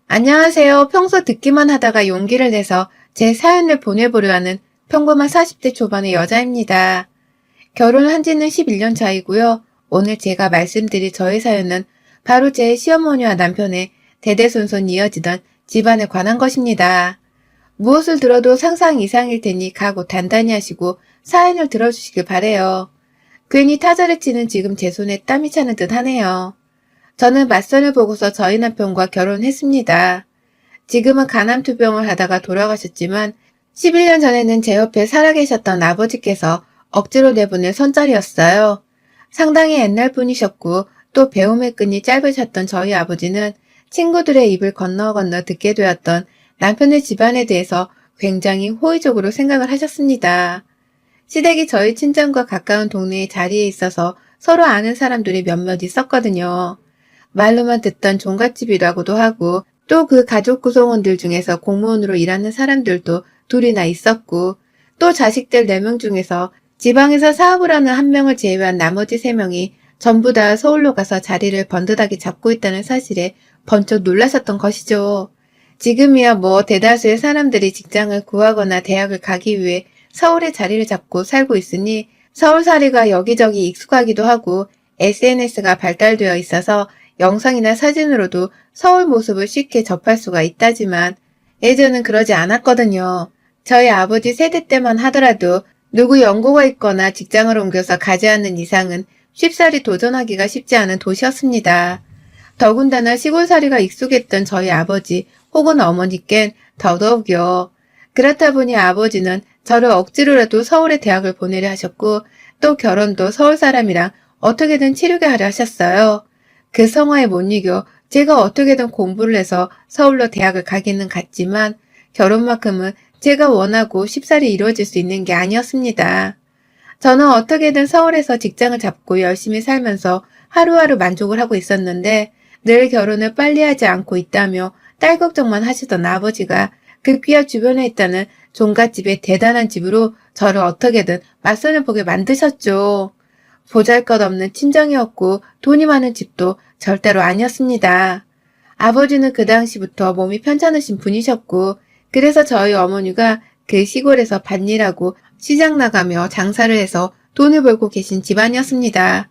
안녕하세요. 평소 듣기만 하다가 용기를 내서 제 사연을 보내보려 하는 평범한 40대 초반의 여자입니다. 결혼한 지는 11년 차이고요. 오늘 제가 말씀드릴 저의 사연은 바로 제 시어머니와 남편의 대대손손 이어지던 집안에 관한 것입니다. 무엇을 들어도 상상 이상일 테니 각오 단단히 하시고 사연을 들어주시길 바래요. 괜히 타자를 치는 지금 제 손에 땀이 차는 듯 하네요. 저는 맞선을 보고서 저희 남편과 결혼했습니다. 지금은 간암투병을 하다가 돌아가셨지만 11년 전에는 제 옆에 살아계셨던 아버지께서 억지로 내보낸 손자리였어요. 상당히 옛날 분이셨고 또 배움의 끈이 짧으셨던 저희 아버지는 친구들의 입을 건너 듣게 되었던 남편의 집안에 대해서 굉장히 호의적으로 생각을 하셨습니다. 시댁이 저희 친정과 가까운 동네에 자리에 있어서 서로 아는 사람들이 몇몇 있었거든요. 말로만 듣던 종갓집이라고도 하고 또 그 가족 구성원들 중에서 공무원으로 일하는 사람들도 둘이나 있었고 또 자식들 4명 중에서 지방에서 사업을 하는 1명을 제외한 나머지 3명이 전부 다 서울로 가서 자리를 번듯하게 잡고 있다는 사실에 번쩍 놀라셨던 것이죠. 지금이야 뭐 대다수의 사람들이 직장을 구하거나 대학을 가기 위해 서울에 자리를 잡고 살고 있으니 서울살이가 여기저기 익숙하기도 하고 SNS가 발달되어 있어서 영상이나 사진으로도 서울 모습을 쉽게 접할 수가 있다지만 예전은 그러지 않았거든요. 저희 아버지 세대 때만 하더라도 누구 연고가 있거나 직장을 옮겨서 가지 않는 이상은 쉽사리 도전하기가 쉽지 않은 도시였습니다. 더군다나 시골살이가 익숙했던 저희 아버지 혹은 어머니껜 더더욱요. 그렇다 보니 아버지는 저를 억지로라도 서울에 대학을 보내려 하셨고 또 결혼도 서울 사람이랑 어떻게든 치르게 하려 하셨어요. 그 성화에 못 이겨 제가 어떻게든 공부를 해서 서울로 대학을 가기는 갔지만 결혼만큼은 제가 원하고 쉽사리 이루어질 수 있는 게 아니었습니다. 저는 어떻게든 서울에서 직장을 잡고 열심히 살면서 하루하루 만족을 하고 있었는데 늘 결혼을 빨리 하지 않고 있다며 딸 걱정만 하시던 아버지가 급기야 주변에 있다는 종갓집의 대단한 집으로 저를 어떻게든 맞선을 보게 만드셨죠. 보잘것없는 친정이었고 돈이 많은 집도 절대로 아니었습니다. 아버지는 그 당시부터 몸이 편찮으신 분이셨고 그래서 저희 어머니가 그 시골에서 밭일하고 시장 나가며 장사를 해서 돈을 벌고 계신 집안이었습니다.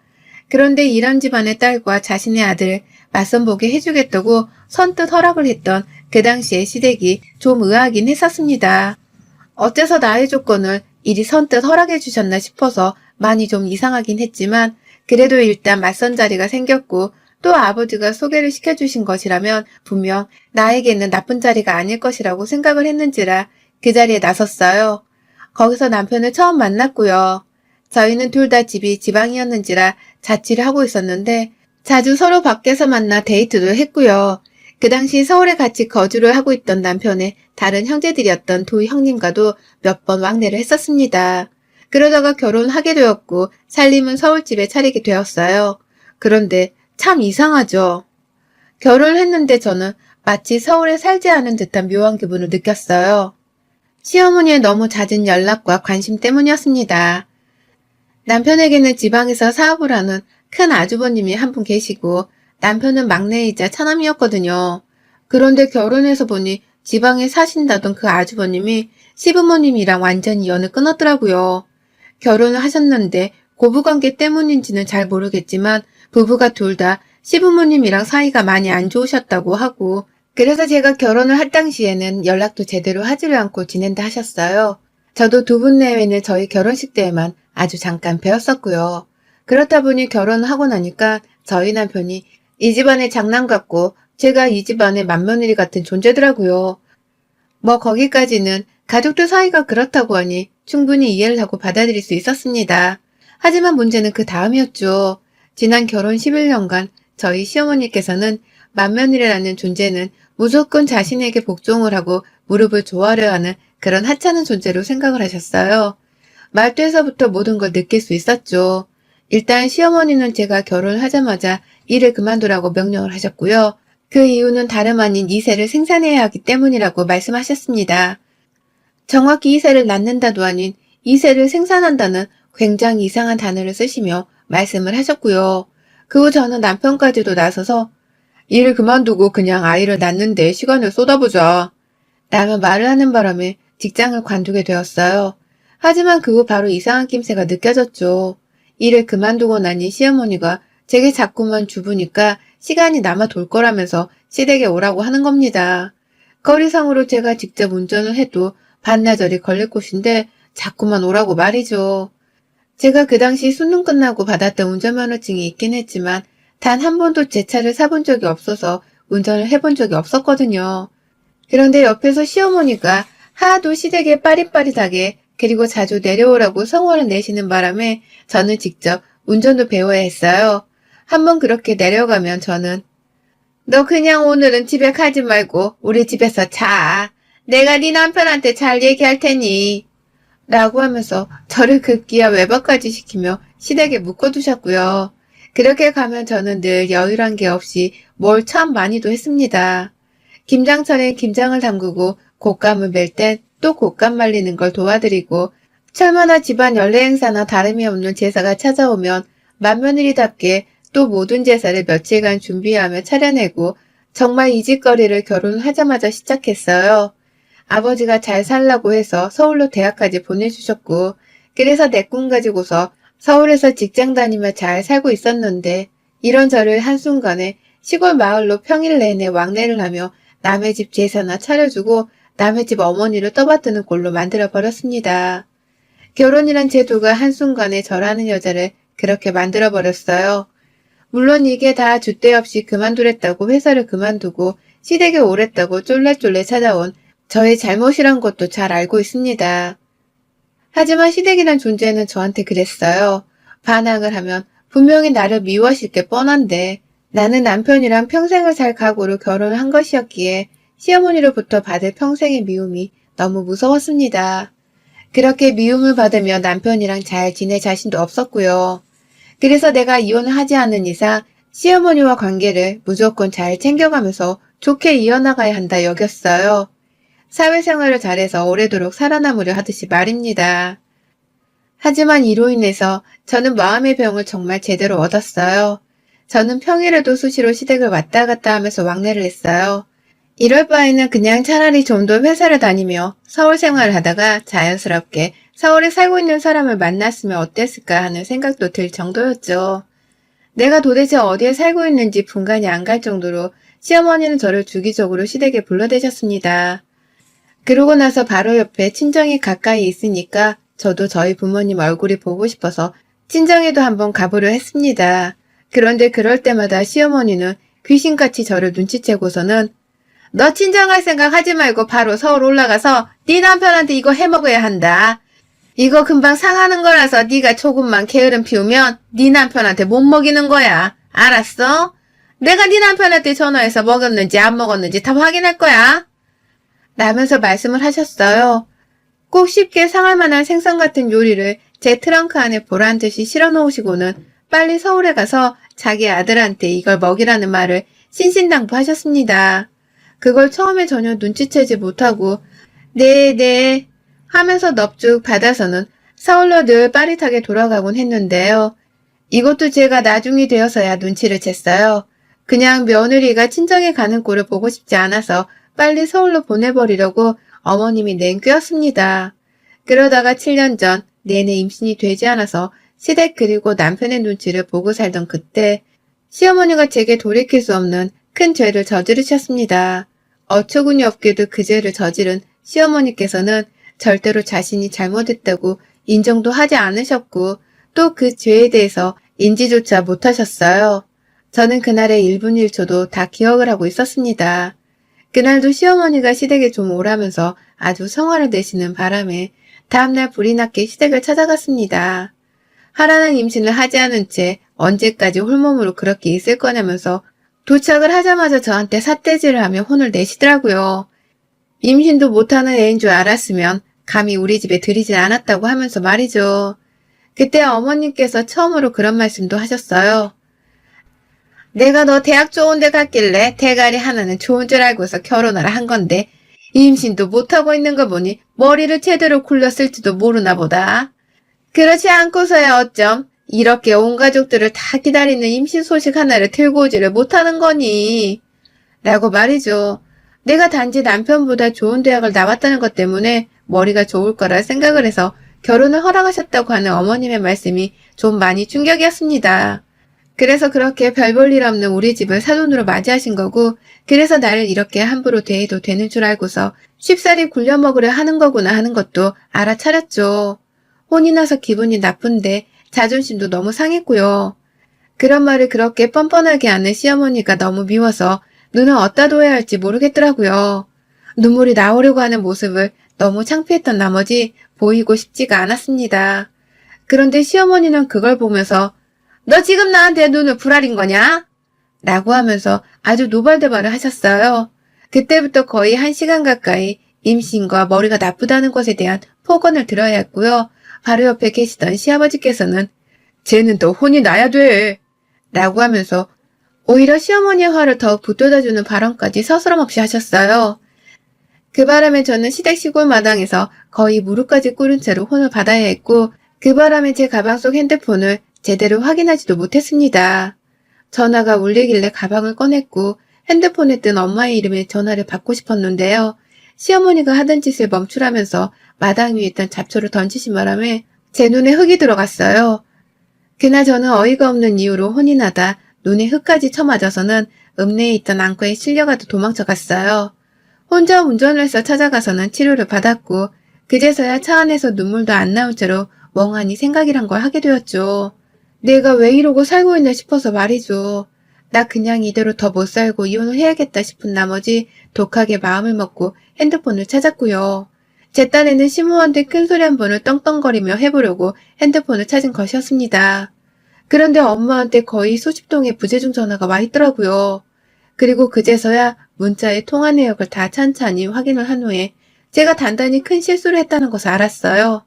그런데 이런 집안의 딸과 자신의 아들을 맞선 보게 해주겠다고 선뜻 허락을 했던 그 당시의 시댁이 좀 의아하긴 했었습니다. 어째서 나의 조건을 이리 선뜻 허락해 주셨나 싶어서 많이 좀 이상하긴 했지만 그래도 일단 맞선 자리가 생겼고 또 아버지가 소개를 시켜주신 것이라면 분명 나에게는 나쁜 자리가 아닐 것이라고 생각을 했는지라 그 자리에 나섰어요. 거기서 남편을 처음 만났고요. 저희는 둘 다 집이 지방이었는지라 자취를 하고 있었는데 자주 서로 밖에서 만나 데이트도 했고요. 그 당시 서울에 같이 거주를 하고 있던 남편의 다른 형제들이었던 두 형님과도 몇 번 왕래를 했었습니다. 그러다가 결혼하게 되었고 살림은 서울집에 차리게 되었어요. 그런데 참 이상하죠. 결혼을 했는데 저는 마치 서울에 살지 않은 듯한 묘한 기분을 느꼈어요. 시어머니의 너무 잦은 연락과 관심 때문이었습니다. 남편에게는 지방에서 사업을 하는 큰 아주버님이 한 분 계시고 남편은 막내이자 차남이었거든요. 그런데 결혼해서 보니 지방에 사신다던 그 아주버님이 시부모님이랑 완전히 연을 끊었더라고요. 결혼을 하셨는데 고부관계 때문인지는 잘 모르겠지만 부부가 둘 다 시부모님이랑 사이가 많이 안 좋으셨다고 하고 그래서 제가 결혼을 할 당시에는 연락도 제대로 하지를 않고 지낸다 하셨어요. 저도 두 분 내외는 저희 결혼식 때에만 아주 잠깐 뵈었었고요. 그렇다 보니 결혼을 하고 나니까 저희 남편이 이 집안의 장남 같고 제가 이 집안의 맏며느리 같은 존재더라고요. 뭐 거기까지는 가족들 사이가 그렇다고 하니 충분히 이해를 하고 받아들일 수 있었습니다. 하지만 문제는 그 다음이었죠. 지난 결혼 11년간 저희 시어머니께서는 맏며느리라는 존재는 무조건 자신에게 복종을 하고 무릎을 조아려 하는 그런 하찮은 존재로 생각을 하셨어요. 말투에서부터 모든 걸 느낄 수 있었죠. 일단 시어머니는 제가 결혼을 하자마자 일을 그만두라고 명령을 하셨고요. 그 이유는 다름 아닌 2세를 생산해야 하기 때문이라고 말씀하셨습니다. 정확히 2세를 낳는다도 아닌 2세를 생산한다는 굉장히 이상한 단어를 쓰시며 말씀을 하셨고요. 그 후 저는 남편까지도 나서서 일을 그만두고 그냥 아이를 낳는데 시간을 쏟아보자. 라며 말을 하는 바람에 직장을 관두게 되었어요. 하지만 그 후 바로 이상한 낌새가 느껴졌죠. 일을 그만두고 나니 시어머니가 제게 자꾸만 주부니까 시간이 남아 돌 거라면서 시댁에 오라고 하는 겁니다. 거리상으로 제가 직접 운전을 해도 반나절이 걸릴 곳인데 자꾸만 오라고 말이죠. 제가 그 당시 수능 끝나고 받았던 운전면허증이 있긴 했지만 단 한 번도 제 차를 사본 적이 없어서 운전을 해본 적이 없었거든요. 그런데 옆에서 시어머니가 하도 시댁에 빠릿빠릿하게 그리고 자주 내려오라고 성화를 내시는 바람에 저는 직접 운전도 배워야 했어요. 한번 그렇게 내려가면 저는 너 그냥 오늘은 집에 가지 말고 우리 집에서 자. 내가 네 남편한테 잘 얘기할 테니. 라고 하면서 저를 급기야 외박까지 시키며 시댁에 묶어두셨고요. 그렇게 가면 저는 늘 여유란 게 없이 뭘 참 많이도 했습니다. 김장철엔 김장을 담그고 곶감을 멜 땐 또 곶감 말리는 걸 도와드리고 철마다 집안 연례 행사나 다름이 없는 제사가 찾아오면 맏며느리답게 또 모든 제사를 며칠간 준비하며 차려내고 정말 이 짓거리를 결혼하자마자 시작했어요. 아버지가 잘 살라고 해서 서울로 대학까지 보내주셨고 그래서 내 꿈 가지고서 서울에서 직장 다니며 잘 살고 있었는데 이런 저를 한순간에 시골 마을로 평일 내내 왕래를 하며 남의 집 제사나 차려주고 남의 집 어머니를 떠받드는 꼴로 만들어버렸습니다. 결혼이란 제도가 한순간에 저라는 여자를 그렇게 만들어버렸어요. 물론 이게 다 줏대 없이 그만두랬다고 회사를 그만두고 시댁에 오랬다고 쫄래쫄래 찾아온 저의 잘못이란 것도 잘 알고 있습니다. 하지만 시댁이란 존재는 저한테 그랬어요. 반항을 하면 분명히 나를 미워하실 게 뻔한데 나는 남편이랑 평생을 살 각오로 결혼을 한 것이었기에 시어머니로부터 받을 평생의 미움이 너무 무서웠습니다. 그렇게 미움을 받으며 남편이랑 잘 지낼 자신도 없었고요. 그래서 내가 이혼을 하지 않는 이상 시어머니와 관계를 무조건 잘 챙겨가면서 좋게 이어나가야 한다 여겼어요. 사회생활을 잘해서 오래도록 살아남으려 하듯이 말입니다. 하지만 이로 인해서 저는 마음의 병을 정말 제대로 얻었어요. 저는 평일에도 수시로 시댁을 왔다 갔다 하면서 왕래를 했어요. 이럴 바에는 그냥 차라리 좀 더 회사를 다니며 서울 생활을 하다가 자연스럽게 서울에 살고 있는 사람을 만났으면 어땠을까 하는 생각도 들 정도였죠. 내가 도대체 어디에 살고 있는지 분간이 안 갈 정도로 시어머니는 저를 주기적으로 시댁에 불러대셨습니다. 그러고 나서 바로 옆에 친정이 가까이 있으니까 저도 저희 부모님 얼굴이 보고 싶어서 친정에도 한번 가보려 했습니다. 그런데 그럴 때마다 시어머니는 귀신같이 저를 눈치채고서는 너 친정갈 생각 하지 말고 바로 서울 올라가서 네 남편한테 이거 해먹어야 한다. 이거 금방 상하는 거라서 네가 조금만 게으름 피우면 네 남편한테 못 먹이는 거야. 알았어? 내가 네 남편한테 전화해서 먹였는지 안 먹었는지 다 확인할 거야. 라면서 말씀을 하셨어요. 꼭 쉽게 상할 만한 생선 같은 요리를 제 트렁크 안에 보란 듯이 실어 놓으시고는 빨리 서울에 가서 자기 아들한테 이걸 먹이라는 말을 신신당부하셨습니다. 그걸 처음에 전혀 눈치채지 못하고 네 하면서 넙죽 받아서는 서울로 늘 빠릿하게 돌아가곤 했는데요. 이것도 제가 나중이 되어서야 눈치를 챘어요. 그냥 며느리가 친정에 가는 꼴을 보고 싶지 않아서 빨리 서울로 보내버리려고 어머님이 낸 꾀였습니다. 그러다가 7년 전 내내 임신이 되지 않아서 시댁 그리고 남편의 눈치를 보고 살던 그때 시어머니가 제게 돌이킬 수 없는 큰 죄를 저지르셨습니다. 어처구니 없게도 그 죄를 저지른 시어머니께서는 절대로 자신이 잘못했다고 인정도 하지 않으셨고 또 그 죄에 대해서 인지조차 못하셨어요. 저는 그날의 1분 1초도 다 기억을 하고 있었습니다. 그날도 시어머니가 시댁에 좀 오라면서 아주 성화를 내시는 바람에 다음날 불이 났게 시댁을 찾아갔습니다. 하라는 임신을 하지 않은 채 언제까지 홀몸으로 그렇게 있을 거냐면서 도착을 하자마자 저한테 삿대질을 하며 혼을 내시더라고요. 임신도 못하는 애인 줄 알았으면 감히 우리 집에 들이질 않았다고 하면서 말이죠. 그때 어머님께서 처음으로 그런 말씀도 하셨어요. 내가 너 대학 좋은 데 갔길래 대가리 하나는 좋은 줄 알고서 결혼을 한 건데 임신도 못하고 있는 거 보니 머리를 제대로 굴렸을지도 모르나 보다. 그렇지 않고서야 어쩜 이렇게 온 가족들을 다 기다리는 임신 소식 하나를 들고 오지를 못하는 거니? 라고 말이죠. 내가 단지 남편보다 좋은 대학을 나왔다는 것 때문에 머리가 좋을 거라 생각을 해서 결혼을 허락하셨다고 하는 어머님의 말씀이 좀 많이 충격이었습니다. 그래서 그렇게 별 볼 일 없는 우리 집을 사돈으로 맞이하신 거고, 그래서 나를 이렇게 함부로 대해도 되는 줄 알고서 쉽사리 굴려먹으려 하는 거구나 하는 것도 알아차렸죠. 혼이 나서 기분이 나쁜데 자존심도 너무 상했고요. 그런 말을 그렇게 뻔뻔하게 하는 시어머니가 너무 미워서 눈을 어디다 둬야 할지 모르겠더라고요. 눈물이 나오려고 하는 모습을 너무 창피했던 나머지 보이고 싶지가 않았습니다. 그런데 시어머니는 그걸 보면서 너 지금 나한테 눈을 부라린 거냐? 라고 하면서 아주 노발대발을 하셨어요. 그때부터 거의 1시간 가까이 임신과 머리가 나쁘다는 것에 대한 폭언을 들어야 했고요. 바로 옆에 계시던 시아버지께서는 쟤는 또 혼이 나야 돼. 라고 하면서 오히려 시어머니의 화를 더욱 북돋아주는 발언까지 서스럼없이 하셨어요. 그 바람에 저는 시댁 시골 마당에서 거의 무릎까지 꿇은 채로 혼을 받아야 했고, 그 바람에 제 가방 속 핸드폰을 제대로 확인하지도 못했습니다. 전화가 울리길래 가방을 꺼냈고 핸드폰에 뜬 엄마의 이름에 전화를 받고 싶었는데요. 시어머니가 하던 짓을 멈추라면서 마당 위에 있던 잡초를 던지신 바람에 제 눈에 흙이 들어갔어요. 그날 저는 어이가 없는 이유로 혼이 나다 눈에 흙까지 쳐맞아서는 읍내에 있던 안과에 실려가도 도망쳐 갔어요. 혼자 운전을 해서 찾아가서는 치료를 받았고, 그제서야 차 안에서 눈물도 안 나올 채로 멍하니 생각이란 걸 하게 되었죠. 내가 왜 이러고 살고 있나 싶어서 말이죠. 나 그냥 이대로 더 못 살고 이혼을 해야겠다 싶은 나머지 독하게 마음을 먹고 핸드폰을 찾았고요. 제 딴에는 시모한테 큰소리 한 번을 떵떵거리며 해보려고 핸드폰을 찾은 것이었습니다. 그런데 엄마한테 거의 수십 통의 부재중 전화가 와 있더라고요. 그리고 그제서야 문자의 통화 내역을 다 찬찬히 확인을 한 후에 제가 단단히 큰 실수를 했다는 것을 알았어요.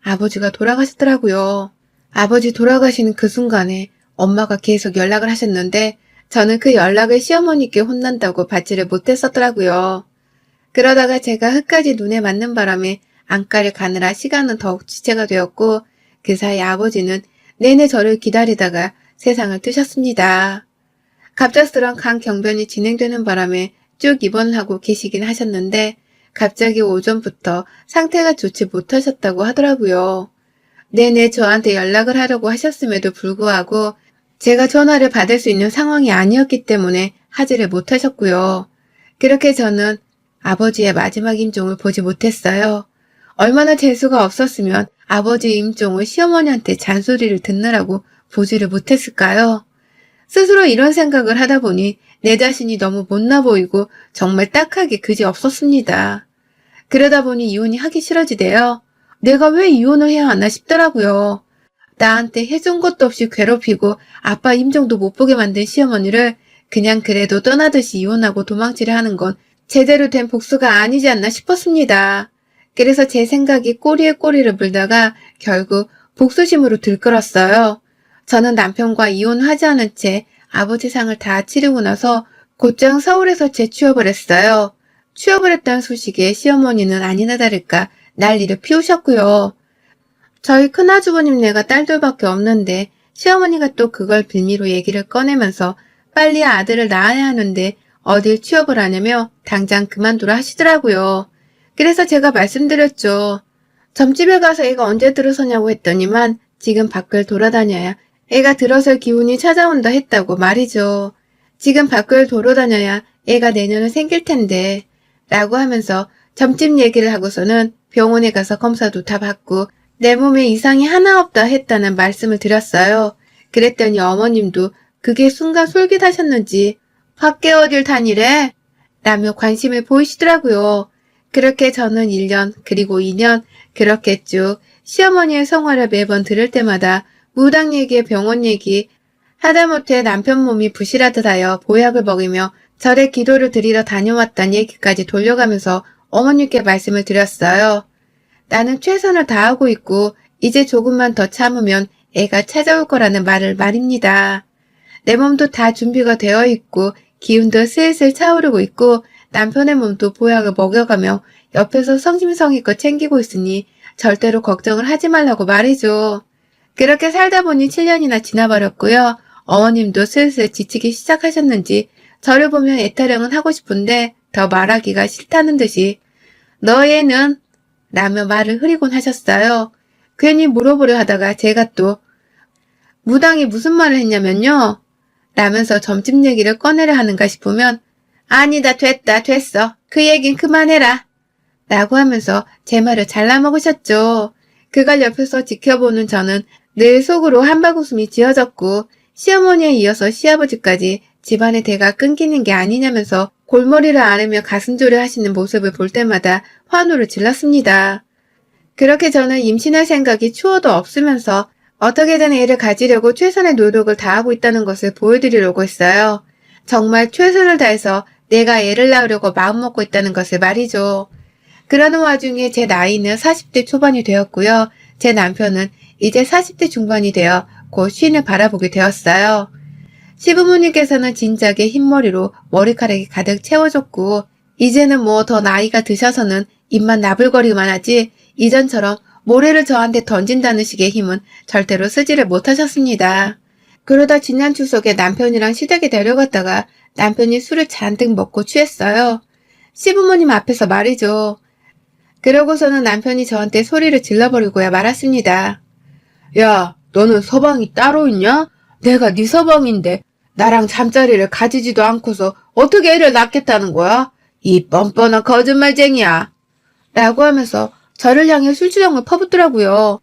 아버지가 돌아가셨더라고요. 아버지 돌아가시는 그 순간에 엄마가 계속 연락을 하셨는데 저는 그 연락을 시어머니께 혼난다고 받지를 못했었더라고요. 그러다가 제가 흙까지 눈에 맞는 바람에 안과를 가느라 시간은 더욱 지체가 되었고, 그 사이 아버지는 내내 저를 기다리다가 세상을 뜨셨습니다. 갑작스런 간경변이 진행되는 바람에 쭉 입원을 하고 계시긴 하셨는데 갑자기 오전부터 상태가 좋지 못하셨다고 하더라고요. 내내 저한테 연락을 하려고 하셨음에도 불구하고 제가 전화를 받을 수 있는 상황이 아니었기 때문에 하지를 못하셨고요. 그렇게 저는 아버지의 마지막 임종을 보지 못했어요. 얼마나 재수가 없었으면 아버지의 임종을 시어머니한테 잔소리를 듣느라고 보지를 못했을까요? 스스로 이런 생각을 하다 보니 내 자신이 너무 못나 보이고 정말 딱하게 그지 없었습니다. 그러다 보니 이혼이 하기 싫어지대요. 내가 왜 이혼을 해야 하나 싶더라고요. 나한테 해준 것도 없이 괴롭히고 아빠 임종도 못 보게 만든 시어머니를 그냥 그래도 떠나듯이 이혼하고 도망치려 하는 건 제대로 된 복수가 아니지 않나 싶었습니다. 그래서 제 생각이 꼬리에 꼬리를 물다가 결국 복수심으로 들끓었어요. 저는 남편과 이혼하지 않은 채 아버지 상을 다 치르고 나서 곧장 서울에서 재취업을 했어요. 취업을 했다는 소식에 시어머니는 아니나 다를까 난리를 피우셨고요. 저희 큰아주버님네가 딸들밖에 없는데 시어머니가 또 그걸 빌미로 얘기를 꺼내면서 빨리 아들을 낳아야 하는데 어딜 취업을 하냐며 당장 그만두라 하시더라고요. 그래서 제가 말씀드렸죠. 점집에 가서 애가 언제 들어서냐고 했더니만 지금 밖을 돌아다녀야 애가 들어설 기운이 찾아온다 했다고 말이죠. 지금 밖을 돌아다녀야 애가 내년에 생길 텐데 라고 하면서 점집 얘기를 하고서는 병원에 가서 검사도 다 받고 내 몸에 이상이 하나 없다 했다는 말씀을 드렸어요. 그랬더니 어머님도 그게 순간 솔깃하셨는지 밖에 어딜 다니래? 라며 관심을 보이시더라고요. 그렇게 저는 1년 그리고 2년 그렇게 쭉 시어머니의 성화를 매번 들을 때마다 무당 얘기, 병원 얘기, 하다못해 남편 몸이 부실하듯 하여 보약을 먹이며 절에 기도를 드리러 다녀왔단 얘기까지 돌려가면서 어머님께 말씀을 드렸어요. 나는 최선을 다하고 있고 이제 조금만 더 참으면 애가 찾아올 거라는 말을 말입니다. 내 몸도 다 준비가 되어 있고 기운도 슬슬 차오르고 있고 남편의 몸도 보약을 먹여가며 옆에서 성심성의껏 챙기고 있으니 절대로 걱정을 하지 말라고 말이죠. 그렇게 살다 보니 7년이나 지나버렸고요. 어머님도 슬슬 지치기 시작하셨는지 저를 보면 애타령은 하고 싶은데 더 말하기가 싫다는 듯이 너 애는 라며 말을 흐리곤 하셨어요. 괜히 물어보려 하다가 제가 또 무당이 무슨 말을 했냐면요. 라면서 점집 얘기를 꺼내려 하는가 싶으면 아니다 됐어. 그 얘긴 그만해라. 라고 하면서 제 말을 잘라먹으셨죠. 그걸 옆에서 지켜보는 저는 늘 속으로 한바구음이 지어졌고 시어머니에 이어서 시아버지까지 집안의 대가 끊기는 게 아니냐면서 골머리를 앓으며 가슴조리 하시는 모습을 볼 때마다 환호를 질렀습니다. 그렇게 저는 임신할 생각이 추워도 없으면서 어떻게든 애를 가지려고 최선의 노력을 다하고 있다는 것을 보여드리려고 했어요. 정말 최선을 다해서 내가 애를 낳으려고 마음먹고 있다는 것을 말이죠. 그러는 와중에 제 나이는 40대 초반이 되었고요. 제 남편은 이제 40대 중반이 되어 곧 쉰을 바라보게 되었어요. 시부모님께서는 진작에 흰머리로 머리카락이 가득 채워졌고 이제는 뭐 더 나이가 드셔서는 입만 나불거리기만 하지 이전처럼 모래를 저한테 던진다는 식의 힘은 절대로 쓰지를 못하셨습니다. 그러다 지난 추석에 남편이랑 시댁에 내려갔다가 남편이 술을 잔뜩 먹고 취했어요. 시부모님 앞에서 말이죠. 그러고서는 남편이 저한테 소리를 질러버리고야 말았습니다. 야, 너는 서방이 따로 있냐? 내가 네 서방인데 나랑 잠자리를 가지지도 않고서 어떻게 애를 낳겠다는 거야? 이 뻔뻔한 거짓말쟁이야. 라고 하면서 저를 향해 술주정을 퍼붓더라고요.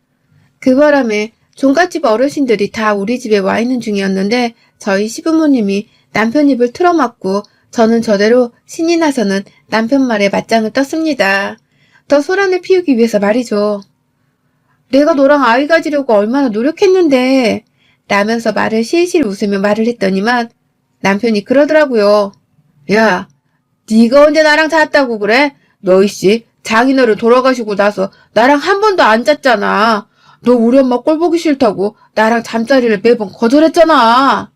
그 바람에 종갓집 어르신들이 다 우리 집에 와 있는 중이었는데 저희 시부모님이 남편 입을 틀어막고 저는 저대로 신이 나서는 남편 말에 맞짱을 떴습니다. 더 소란을 피우기 위해서 말이죠. 내가 너랑 아이 가지려고 얼마나 노력했는데 라면서 말을 실실 웃으며 말을 했더니만 남편이 그러더라고요. 야, 네가 언제 나랑 잤다고 그래? 너 이씨 장인어른 돌아가시고 나서 나랑 한 번도 안 잤잖아. 너 우리 엄마 꼴 보기 싫다고 나랑 잠자리를 매번 거절했잖아.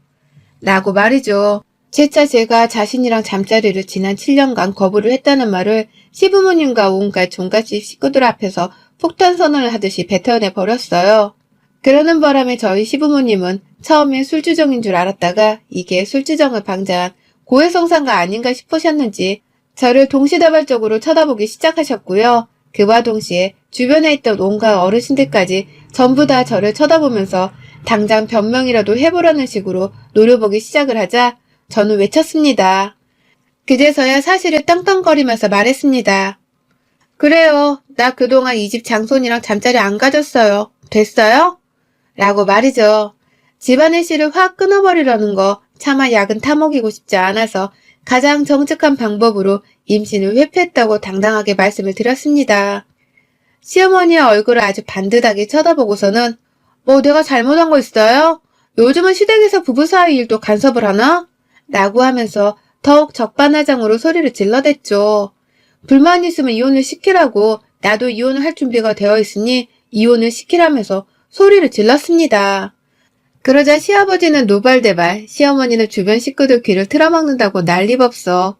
라고 말이죠. 재차 제가 자신이랑 잠자리를 지난 7년간 거부를 했다는 말을 시부모님과 온갖 종갓집 식구들 앞에서 폭탄 선언을 하듯이 뱉어내 버렸어요. 그러는 바람에 저희 시부모님은 처음엔 술주정인 줄 알았다가 이게 술주정을 방자한 고해성사가 아닌가 싶으셨는지 저를 동시다발적으로 쳐다보기 시작하셨고요. 그와 동시에 주변에 있던 온갖 어르신들까지 전부 다 저를 쳐다보면서 당장 변명이라도 해보라는 식으로 노려보기 시작을 하자 저는 외쳤습니다. 그제서야 사실을 떵떵거리면서 말했습니다. 그래요. 나 그동안 이 집 장손이랑 잠자리 안 가졌어요. 됐어요? 라고 말이죠. 집안의 씨를 확 끊어버리려는 거 차마 약은 타먹이고 싶지 않아서 가장 정직한 방법으로 임신을 회피했다고 당당하게 말씀을 드렸습니다. 시어머니의 얼굴을 아주 반듯하게 쳐다보고서는 뭐 내가 잘못한 거 있어요? 요즘은 시댁에서 부부 사이 일도 간섭을 하나? 라고 하면서 더욱 적반하장으로 소리를 질러댔죠. 불만 있으면 이혼을 시키라고 나도 이혼을 할 준비가 되어 있으니 이혼을 시키라면서 소리를 질렀습니다. 그러자 시아버지는 노발대발, 시어머니는 주변 식구들 귀를 틀어막는다고 난리법석.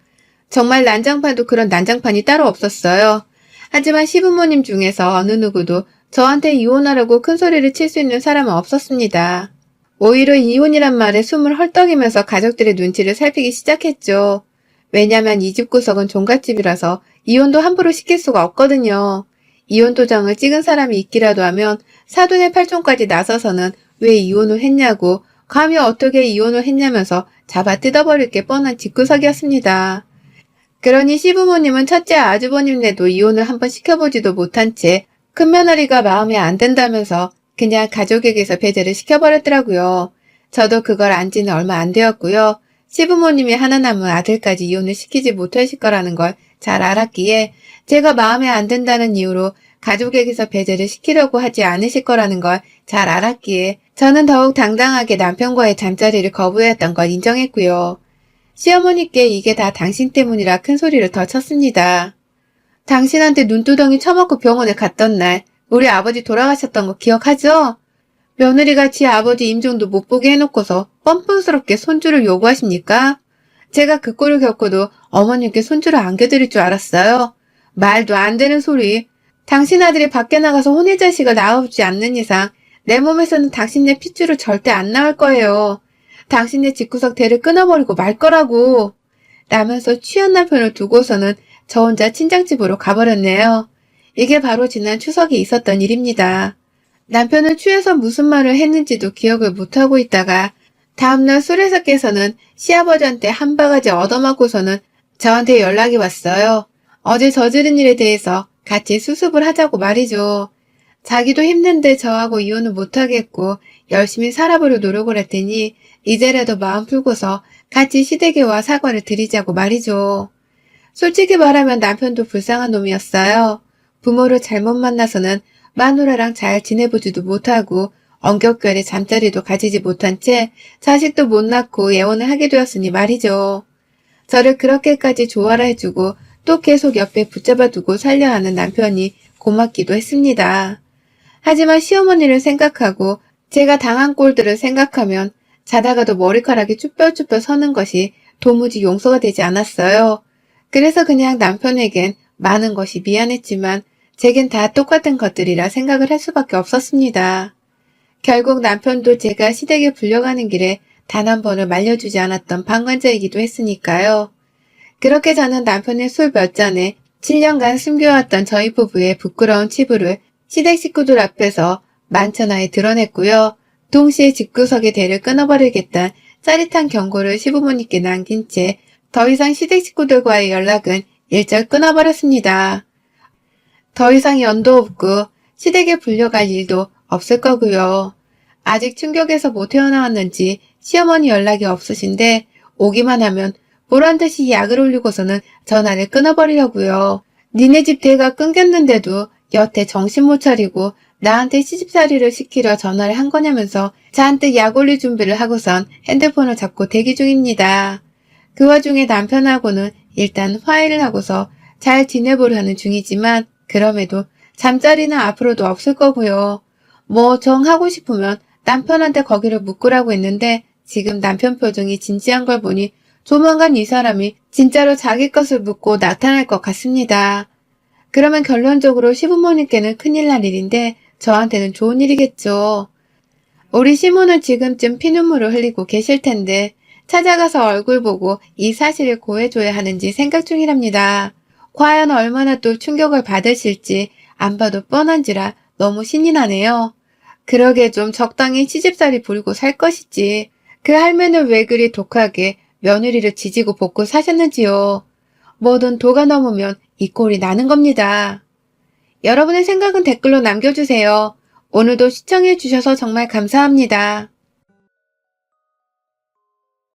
정말 난장판도 그런 난장판이 따로 없었어요. 하지만 시부모님 중에서 어느 누구도 저한테 이혼하라고 큰 소리를 칠 수 있는 사람은 없었습니다. 오히려 이혼이란 말에 숨을 헐떡이면서 가족들의 눈치를 살피기 시작했죠. 왜냐면 이 집 구석은 종갓집이라서 이혼도 함부로 시킬 수가 없거든요. 이혼 도장을 찍은 사람이 있기라도 하면 사돈의 팔촌까지 나서서는 왜 이혼을 했냐고 감히 어떻게 이혼을 했냐면서 잡아 뜯어버릴 게 뻔한 집구석이었습니다. 그러니 시부모님은 첫째 아주버님네도 이혼을 한번 시켜보지도 못한 채 큰며느리가 마음에 안 든다면서 그냥 가족에게서 배제를 시켜버렸더라고요. 저도 그걸 안 지는 얼마 안 되었고요. 시부모님이 하나 남은 아들까지 이혼을 시키지 못하실 거라는 걸 잘 알았기에 제가 마음에 안 든다는 이유로 가족에게서 배제를 시키려고 하지 않으실 거라는 걸 잘 알았기에 저는 더욱 당당하게 남편과의 잠자리를 거부했던 걸 인정했고요. 시어머니께 이게 다 당신 때문이라 큰 소리를 더 쳤습니다. 당신한테 눈두덩이 쳐먹고 병원에 갔던 날 우리 아버지 돌아가셨던 거 기억하죠? 며느리가 지 아버지 임종도 못 보게 해놓고서 뻔뻔스럽게 손주를 요구하십니까? 제가 그 꼴을 겪고도 어머님께 손주를 안겨드릴 줄 알았어요. 말도 안 되는 소리. 당신 아들이 밖에 나가서 혼외자식을 낳아오지 않는 이상 내 몸에서는 당신네 핏줄은 절대 안 나올 거예요. 당신네 집구석 대를 끊어버리고 말 거라고. 라면서 취한 남편을 두고서는 저 혼자 친정집으로 가버렸네요. 이게 바로 지난 추석에 있었던 일입니다. 남편은 취해서 무슨 말을 했는지도 기억을 못하고 있다가 다음날 술에서 깨서는 시아버지한테 한 바가지 얻어맞고서는 저한테 연락이 왔어요. 어제 저지른 일에 대해서 같이 수습을 하자고 말이죠. 자기도 힘든데 저하고 이혼은 못하겠고 열심히 살아보려 노력을 했더니 이제라도 마음 풀고서 같이 시댁에와 사과를 드리자고 말이죠. 솔직히 말하면 남편도 불쌍한 놈이었어요. 부모를 잘못 만나서는 마누라랑 잘 지내보지도 못하고 엄격결에 잠자리도 가지지 못한 채 자식도 못 낳고 예원을 하게 되었으니 말이죠. 저를 그렇게까지 좋아라 해주고 또 계속 옆에 붙잡아두고 살려 하는 남편이 고맙기도 했습니다. 하지만 시어머니를 생각하고 제가 당한 꼴들을 생각하면 자다가도 머리카락이 쭈뼛쭈뼛 서는 것이 도무지 용서가 되지 않았어요. 그래서 그냥 남편에겐 많은 것이 미안했지만 제겐 다 똑같은 것들이라 생각을 할 수밖에 없었습니다. 결국 남편도 제가 시댁에 불려가는 길에 단 한 번을 말려주지 않았던 방관자이기도 했으니까요. 그렇게 저는 남편의 술 몇 잔에 7년간 숨겨왔던 저희 부부의 부끄러운 치부를 시댁 식구들 앞에서 만천하에 드러냈고요. 동시에 집구석의 대를 끊어버리겠다는 짜릿한 경고를 시부모님께 남긴 채 더 이상 시댁 식구들과의 연락은 일절 끊어버렸습니다. 더 이상 연도 없고 시댁에 불려갈 일도 없을 거고요. 아직 충격에서 못 태어나왔는지 시어머니 연락이 없으신데 오기만 하면 보란듯이 약을 올리고서는 전화를 끊어버리려고요. 니네 집 대가 끊겼는데도 여태 정신 못 차리고 나한테 시집살이를 시키려 전화를 한 거냐면서 잔뜩 약 올릴 준비를 하고선 핸드폰을 잡고 대기 중입니다. 그 와중에 남편하고는 일단 화해를 하고서 잘 지내보려 하는 중이지만 그럼에도 잠자리는 앞으로도 없을 거고요. 뭐 정하고 싶으면 남편한테 거기를 묶으라고 했는데 지금 남편 표정이 진지한 걸 보니 조만간 이 사람이 진짜로 자기 것을 묻고 나타날 것 같습니다. 그러면 결론적으로 시부모님께는 큰일 날 일인데 저한테는 좋은 일이겠죠. 우리 시모는 지금쯤 피눈물을 흘리고 계실 텐데 찾아가서 얼굴 보고 이 사실을 고해줘야 하는지 생각 중이랍니다. 과연 얼마나 또 충격을 받으실지 안 봐도 뻔한지라 너무 신이 나네요. 그러게 좀 적당히 시집살이 부리고 살 것이지. 그 할매는 왜 그리 독하게 며느리를 지지고 볶고 사셨는지요. 뭐든 도가 넘으면 이 꼴이 나는 겁니다. 여러분의 생각은 댓글로 남겨주세요. 오늘도 시청해주셔서 정말 감사합니다.